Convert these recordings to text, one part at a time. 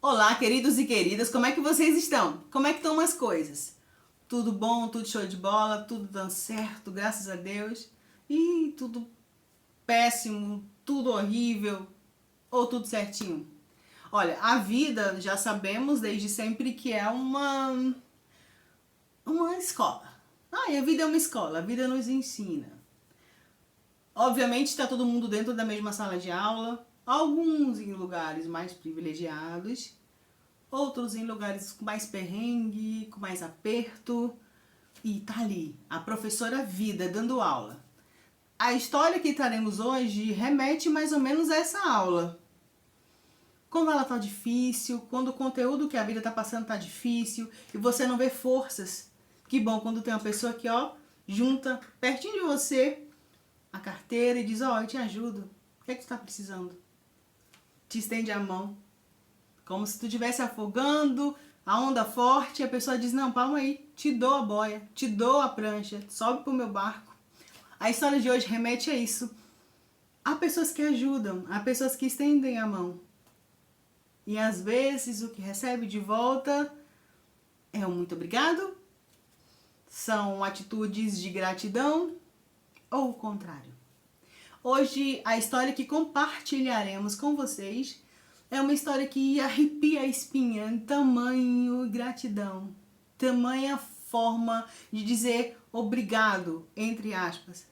Olá, queridos e queridas, como é que vocês estão? Como é que estão as coisas? Tudo bom, tudo show de bola, tudo dando certo, graças a Deus? E tudo péssimo, tudo horrível ou tudo certinho? Olha, a vida, já sabemos desde sempre que é uma escola. E a vida é uma escola, a vida nos ensina. Obviamente está todo mundo dentro da mesma sala de aula, alguns em lugares mais privilegiados, outros em lugares com mais perrengue, com mais aperto. E tá ali, a professora Vida dando aula. A história que traremos hoje remete mais ou menos a essa aula. Quando ela tá difícil, quando o conteúdo que a vida tá passando tá difícil e você não vê forças. Que bom quando tem uma pessoa que, junta pertinho de você a carteira e diz, eu te ajudo. O que é que tu tá precisando? Te estende a mão. Como se tu estivesse afogando, a onda forte, e a pessoa diz, não, calma aí, te dou a boia, te dou a prancha, sobe pro meu barco. A história de hoje remete a isso. Há pessoas que ajudam, há pessoas que estendem a mão. E às vezes o que recebe de volta é um muito obrigado, são atitudes de gratidão ou o contrário. Hoje a história que compartilharemos com vocês é uma história que arrepia a espinha, tamanho gratidão, tamanha forma de dizer obrigado, entre aspas,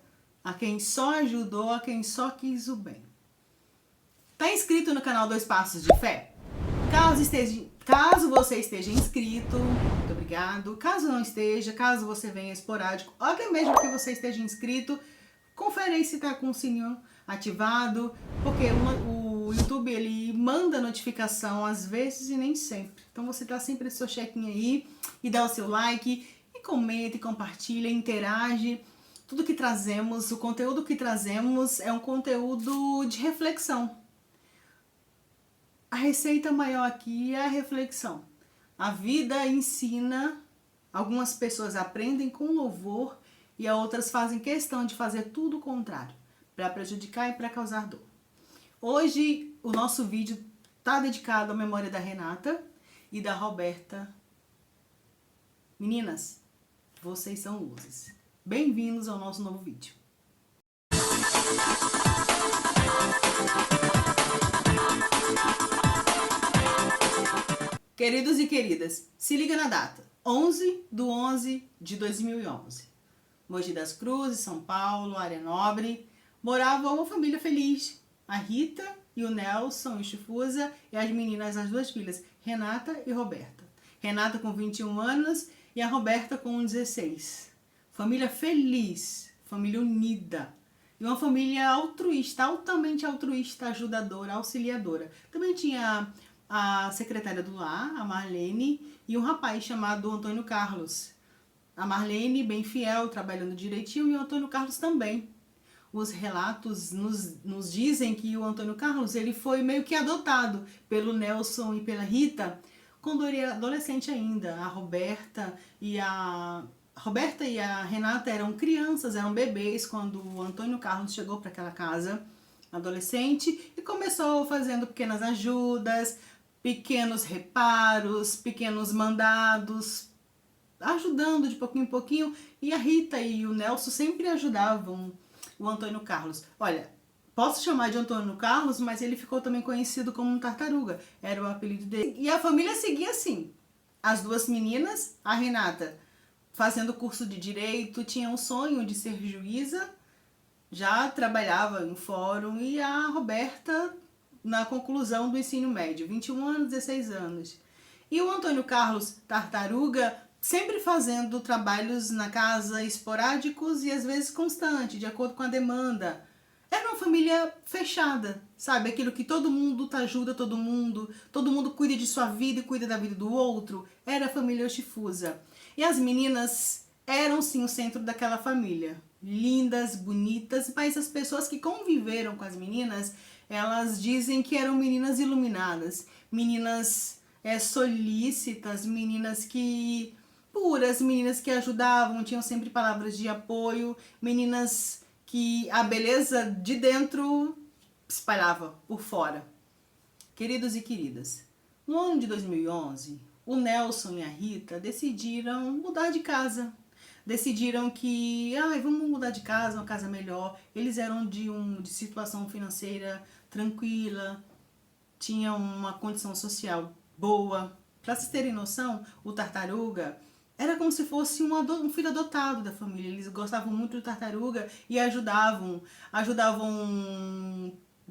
a quem só ajudou, a quem só quis o bem. Tá inscrito no canal Dois Passos de Fé? Caso você esteja inscrito, muito obrigado. Caso não esteja, caso você venha esporádico, ou até mesmo que você esteja inscrito, confere aí se está com o sininho ativado, porque o YouTube ele manda notificação às vezes e nem sempre. Então você dá sempre o seu check-in aí e dá o seu like e comenta e compartilha, interage. Tudo que trazemos, o conteúdo que trazemos é um conteúdo de reflexão. A receita maior aqui é a reflexão. A vida ensina, algumas pessoas aprendem com louvor e outras fazem questão de fazer tudo o contrário, para prejudicar e para causar dor. Hoje o nosso vídeo está dedicado à memória da Renata e da Roberta. Meninas, vocês são luzes. Bem-vindos ao nosso novo vídeo. Queridos e queridas, se liga na data, 11/11/2011. Mogi das Cruzes, São Paulo, área nobre, morava uma família feliz. A Rita e o Nelson e Chifusa e as meninas, as duas filhas, Renata e Roberta. Renata com 21 anos e a Roberta com 16. Família feliz, família unida. E uma família altruísta, altamente altruísta, ajudadora, auxiliadora. Também tinha a secretária do lar, a Marlene, e um rapaz chamado Antônio Carlos. A Marlene, bem fiel, trabalhando direitinho, e o Antônio Carlos também. Os relatos nos dizem que o Antônio Carlos ele foi meio que adotado pelo Nelson e pela Rita quando ele era adolescente ainda. A Roberta e a Renata eram crianças, eram bebês quando o Antônio Carlos chegou para aquela casa, adolescente, e começou fazendo pequenas ajudas, pequenos reparos, pequenos mandados, ajudando de pouquinho em pouquinho, e a Rita e o Nelson sempre ajudavam o Antônio Carlos. Olha, posso chamar de Antônio Carlos, mas ele ficou também conhecido como um Tartaruga, era o apelido dele. E a família seguia assim, as duas meninas, a Renata fazendo curso de Direito, tinha um sonho de ser juíza, já trabalhava em fórum, e a Roberta na conclusão do ensino médio, 21 anos, 16 anos. E o Antônio Carlos, Tartaruga, sempre fazendo trabalhos na casa esporádicos e às vezes constantes, de acordo com a demanda. Era uma família fechada, sabe? Aquilo que todo mundo ajuda todo mundo cuida de sua vida e cuida da vida do outro. Era a família Chifusa. E as meninas eram sim o centro daquela família. Lindas, bonitas, mas as pessoas que conviveram com as meninas, elas dizem que eram meninas iluminadas, meninas solícitas, meninas que puras, meninas que ajudavam, tinham sempre palavras de apoio, meninas que a beleza de dentro espalhava por fora. Queridos e queridas, No ano de 2011, o Nelson e a Rita decidiram mudar de casa. Decidiram que, vamos mudar de casa, uma casa melhor. Eles eram de situação financeira tranquila, tinham uma condição social boa. Para vocês terem noção, o Tartaruga era como se fosse um filho adotado da família. Eles gostavam muito do Tartaruga e ajudavam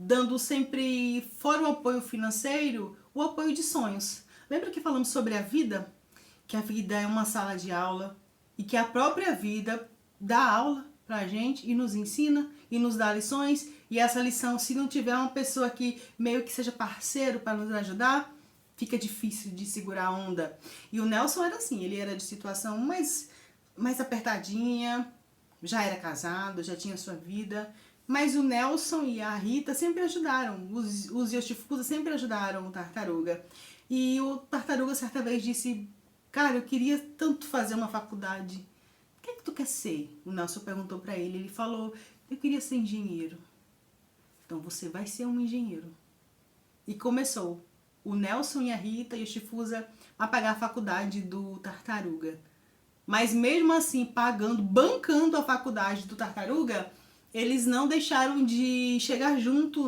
dando sempre, fora o apoio financeiro, o apoio de sonhos. Lembra que falamos sobre a vida? Que a vida é uma sala de aula e que a própria vida dá aula pra gente e nos ensina e nos dá lições. E essa lição, se não tiver uma pessoa que meio que seja parceiro para nos ajudar, fica difícil de segurar a onda. E o Nelson era assim, ele era de situação mais apertadinha, já era casado, já tinha sua vida. Mas o Nelson e a Rita sempre ajudaram, os Yoshifusa sempre ajudaram o Tartaruga. E o Tartaruga certa vez disse, cara, eu queria tanto fazer uma faculdade. O que é que tu quer ser? O Nelson perguntou pra ele, ele falou, eu queria ser engenheiro. Então você vai ser um engenheiro. E começou o Nelson e a Rita e o Yoshifusa a pagar a faculdade do Tartaruga. Mas mesmo assim, bancando a faculdade do Tartaruga, eles não deixaram de chegar junto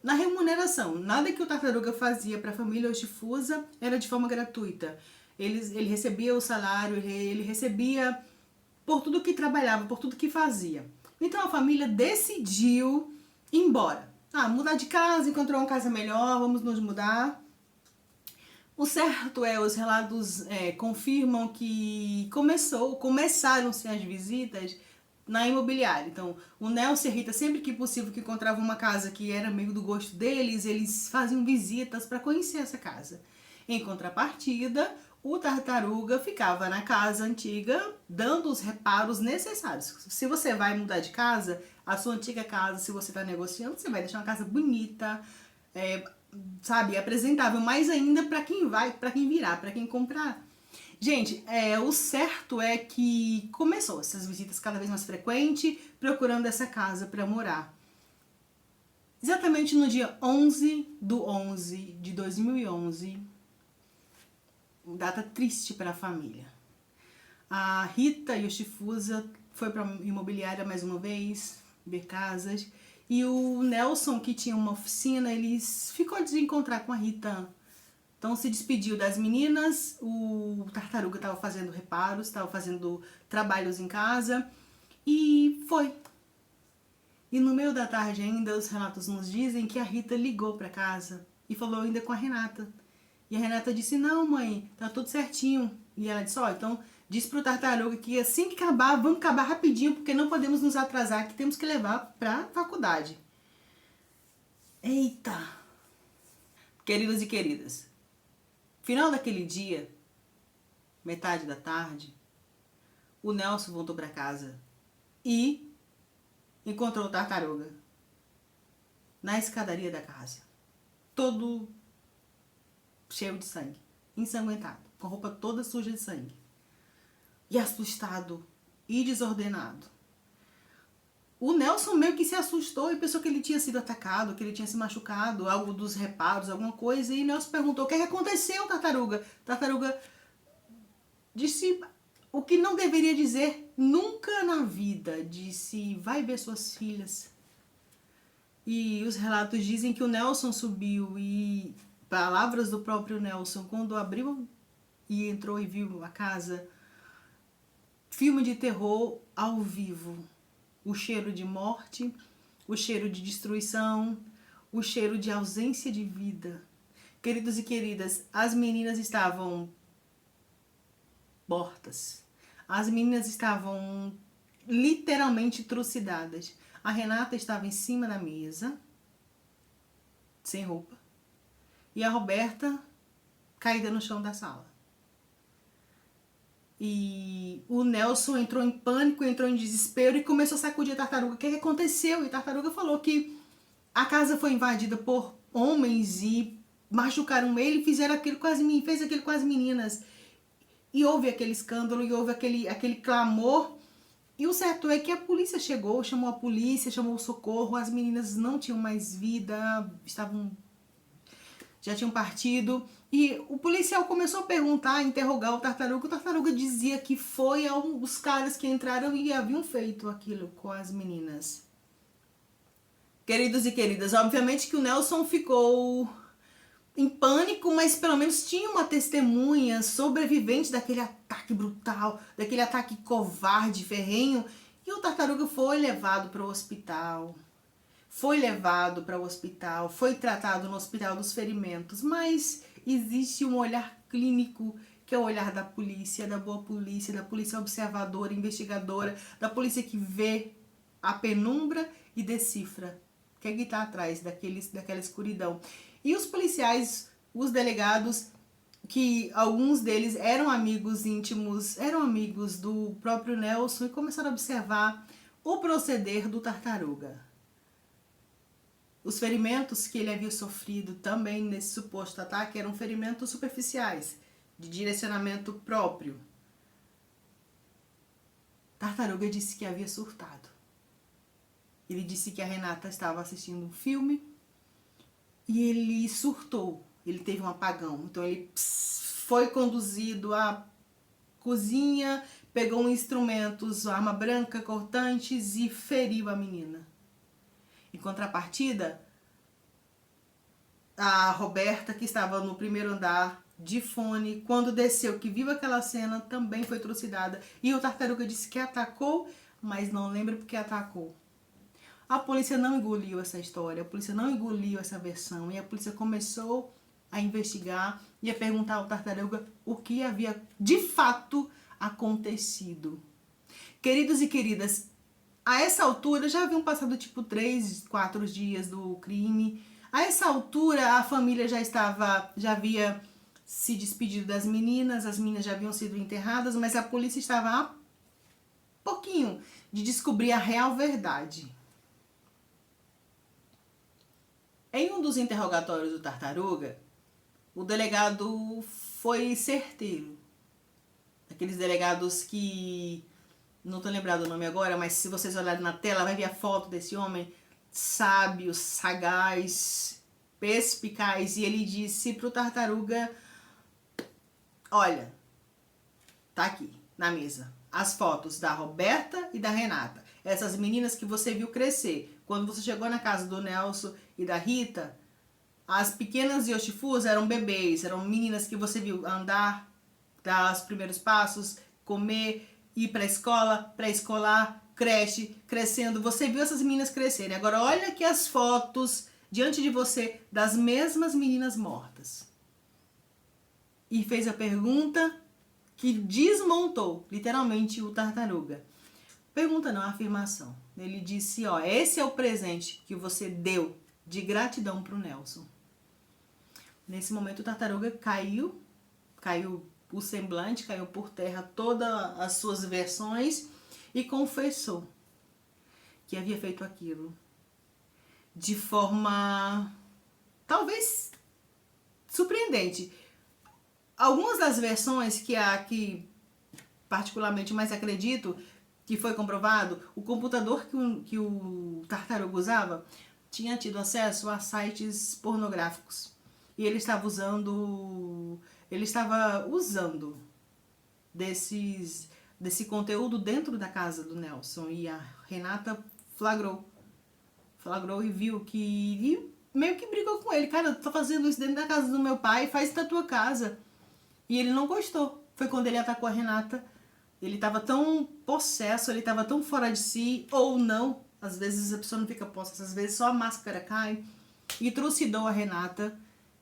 na remuneração. Nada que o Tartaruga fazia para a família Yoshifusa era de forma gratuita. Ele recebia o salário, ele recebia por tudo que trabalhava, por tudo que fazia. Então a família decidiu ir embora. Mudar de casa, encontrou uma casa melhor, vamos nos mudar. O certo é, os relatos confirmam que começaram-se as visitas na imobiliária. Então, o Nelson e a Rita, sempre que possível que encontravam uma casa que era meio do gosto deles, eles faziam visitas para conhecer essa casa. Em contrapartida, o Tartaruga ficava na casa antiga, dando os reparos necessários. Se você vai mudar de casa, a sua antiga casa, se você está negociando, você vai deixar uma casa bonita, apresentável, mais ainda para quem virá, para quem comprar. Gente, o certo é que começou essas visitas cada vez mais frequentes, procurando essa casa para morar. Exatamente no dia 11/11 de 2011, data triste para a família. A Rita Yoshifusa foi para a imobiliária mais uma vez, ver casas, e o Nelson, que tinha uma oficina, ele ficou de encontrar com a Rita. Então se despediu das meninas, o Tartaruga estava fazendo reparos, estava fazendo trabalhos em casa e foi. E no meio da tarde ainda, os relatos nos dizem que a Rita ligou para casa e falou ainda com a Renata. E a Renata disse, não mãe, tá tudo certinho. E ela disse, então diz pro Tartaruga que assim que acabar, vamos acabar rapidinho, porque não podemos nos atrasar, que temos que levar pra faculdade. Eita! Queridos e queridas, final daquele dia, metade da tarde, o Nelson voltou para casa e encontrou o Tartaruga na escadaria da casa, todo cheio de sangue, ensanguentado, com a roupa toda suja de sangue, e assustado e desordenado. O Nelson meio que se assustou e pensou que ele tinha sido atacado, que ele tinha se machucado, algo dos reparos, alguma coisa. E Nelson perguntou, o que aconteceu, Tartaruga? Tartaruga disse o que não deveria dizer nunca na vida. Disse, vai ver suas filhas. E os relatos dizem que o Nelson subiu e, palavras do próprio Nelson, quando abriu e entrou e viu a casa, filme de terror ao vivo. O cheiro de morte, o cheiro de destruição, o cheiro de ausência de vida. Queridos e queridas, as meninas estavam mortas. As meninas estavam literalmente trucidadas. A Renata estava em cima da mesa, sem roupa. E a Roberta caída no chão da sala. E o Nelson entrou em pânico, entrou em desespero e começou a sacudir a Tartaruga. O que aconteceu? E a Tartaruga falou que a casa foi invadida por homens e machucaram ele e fez aquilo com as meninas. E houve aquele escândalo, e houve aquele clamor. E o certo é que a polícia chegou, chamou a polícia, chamou o socorro. As meninas não tinham mais vida, estavam... já tinham partido. E o policial começou a perguntar, a interrogar o Tartaruga dizia que foi os caras que entraram e haviam feito aquilo com as meninas. Queridos e queridas, obviamente que o Nelson ficou em pânico, mas pelo menos tinha uma testemunha sobrevivente daquele ataque brutal, daquele ataque covarde, ferrenho, e o Tartaruga foi levado para o hospital. Foi tratado no hospital dos ferimentos, mas existe um olhar clínico, que é o olhar da polícia, da boa polícia, da polícia observadora, investigadora, da polícia que vê a penumbra e decifra o que está atrás daquela escuridão. E os policiais, os delegados, que alguns deles eram amigos íntimos, eram amigos do próprio Nelson e começaram a observar o proceder do Tartaruga. Os ferimentos que ele havia sofrido também nesse suposto ataque eram ferimentos superficiais, de direcionamento próprio. Tartaruga disse que havia surtado. Ele disse que a Renata estava assistindo um filme e ele surtou. Ele teve um apagão. Então ele foi conduzido à cozinha, pegou instrumentos, arma branca, cortantes e feriu a menina. Em contrapartida, a Roberta, que estava no primeiro andar de fone, quando desceu, que viu aquela cena, também foi trucidada. E o Tartaruga disse que atacou, mas não lembra porque atacou. A polícia não engoliu essa história, a polícia não engoliu essa versão, e a polícia começou a investigar e a perguntar ao Tartaruga o que havia de fato acontecido. Queridos e queridas, a essa altura já haviam passado tipo 3, 4 dias do crime. A essa altura a família já havia se despedido das meninas, as meninas já haviam sido enterradas, mas a polícia estava a pouquinho de descobrir a real verdade. Em um dos interrogatórios do Tartaruga, o delegado foi certeiro. Aqueles delegados que... não estou lembrado o nome agora, mas se vocês olharem na tela, vai ver a foto desse homem sábio, sagaz, perspicaz. E ele disse pro Tartaruga: olha, tá aqui na mesa as fotos da Roberta e da Renata. Essas meninas que você viu crescer. Quando você chegou na casa do Nelson e da Rita, as pequenas Yoshifus eram bebês, eram meninas que você viu andar, dar os primeiros passos, comer, ir para a escola, pré-escolar, creche, crescendo. Você viu essas meninas crescerem. Agora olha aqui as fotos diante de você das mesmas meninas mortas. E fez a pergunta que desmontou, literalmente, o Tartaruga. Pergunta não, afirmação. Ele disse, ó, esse é o presente que você deu de gratidão pro Nelson. Nesse momento o Tartaruga caiu o semblante, caiu por terra todas as suas versões e confessou que havia feito aquilo de forma talvez surpreendente. Algumas das versões que particularmente mais acredito que foi comprovado, o computador que o Tartaruga usava tinha tido acesso a sites pornográficos. E ele estava usando desse conteúdo dentro da casa do Nelson. E a Renata flagrou e viu e meio que brigou com ele. Cara, tu tá fazendo isso dentro da casa do meu pai, faz isso na tua casa. E ele não gostou. Foi quando ele atacou a Renata. Ele estava tão possesso, ele estava tão fora de si, ou não. Às vezes a pessoa não fica possessa, às vezes só a máscara cai. E trucidou a Renata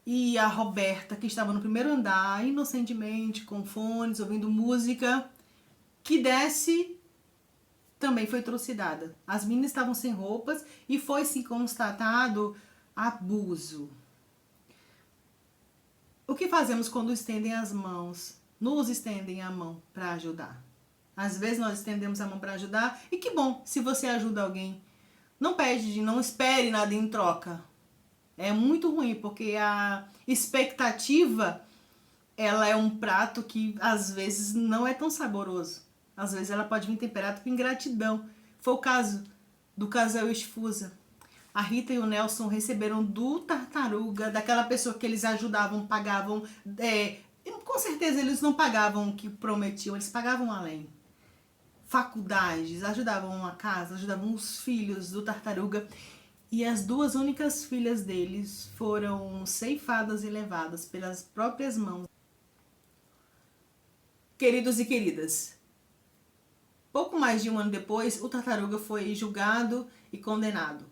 e a Roberta, que estava no primeiro andar, inocentemente, com fones, ouvindo música, que desce, também foi trucidada. As meninas estavam sem roupas e foi sim constatado abuso. O que fazemos quando estendem as mãos? Nos estendem a mão para ajudar. Às vezes nós estendemos a mão para ajudar e que bom se você ajuda alguém. Não pede, não espere nada em troca. É muito ruim porque a expectativa ela é um prato que às vezes não é tão saboroso. Às vezes ela pode vir temperada com ingratidão. Foi o caso do casal Esfusa. A Rita e o Nelson receberam do Tartaruga, daquela pessoa que eles ajudavam, pagavam. Com certeza eles não pagavam o que prometiam, eles pagavam além. Faculdades, ajudavam a casa, ajudavam os filhos do Tartaruga. E as duas únicas filhas deles foram ceifadas e levadas pelas próprias mãos. Queridos e queridas, pouco mais de um ano depois, o Tartaruga foi julgado e condenado.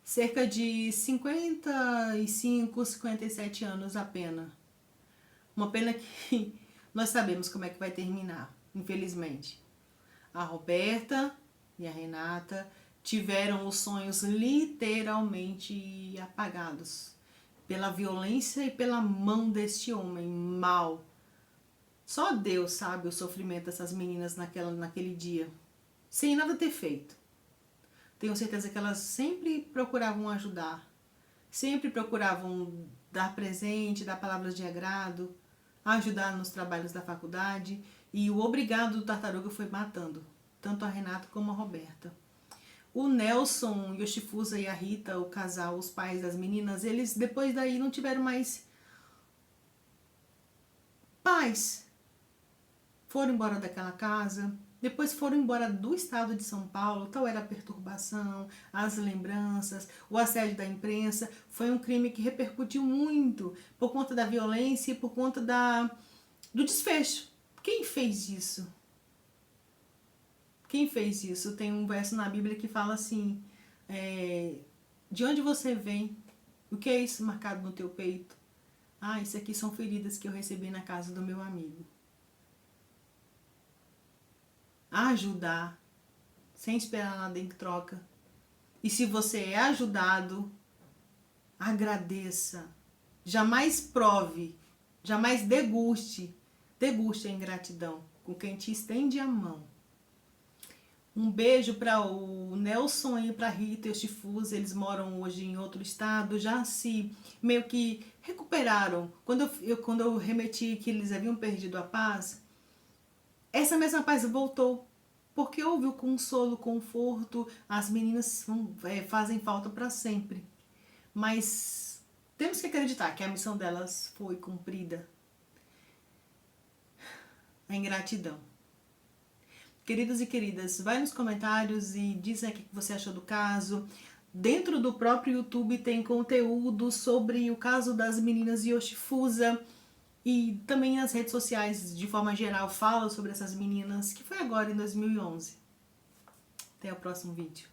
Cerca de 55, 57 anos a pena. Uma pena que nós sabemos como é que vai terminar, infelizmente. A Roberta e a Renata tiveram os sonhos literalmente apagados pela violência e pela mão deste homem mau. Só Deus sabe o sofrimento dessas meninas naquele dia, sem nada ter feito. Tenho certeza que elas sempre procuravam ajudar, sempre procuravam dar presente, dar palavras de agrado, ajudar nos trabalhos da faculdade, e o obrigado do Tartaruga foi matando, tanto a Renata como a Roberta. O Nelson, Yoshifusa e a Rita, o casal, os pais das meninas, eles depois daí não tiveram mais paz. Foram embora daquela casa, depois foram embora do estado de São Paulo. Tal era a perturbação, as lembranças, o assédio da imprensa. Foi um crime que repercutiu muito por conta da violência e por conta do desfecho. Quem fez isso? Quem fez isso? Tem um verso na Bíblia que fala assim, de onde você vem? O que é isso marcado no teu peito? Ah, isso aqui são feridas que eu recebi na casa do meu amigo. Ajudar, sem esperar nada em troca. E se você é ajudado, agradeça. Jamais prove, jamais deguste a ingratidão com quem te estende a mão. Um beijo para o Nelson e para a Rita e o Yoshifusa. Eles moram hoje em outro estado, já se meio que recuperaram. Quando eu remeti que eles haviam perdido a paz, essa mesma paz voltou, porque houve o consolo, o conforto. As meninas fazem falta para sempre, mas temos que acreditar que a missão delas foi cumprida. A ingratidão. Queridos e queridas, vai nos comentários e diz aí o que você achou do caso. Dentro do próprio YouTube tem conteúdo sobre o caso das meninas Yoshifusa. E também as redes sociais, de forma geral, falam sobre essas meninas, que foi agora em 2011. Até o próximo vídeo.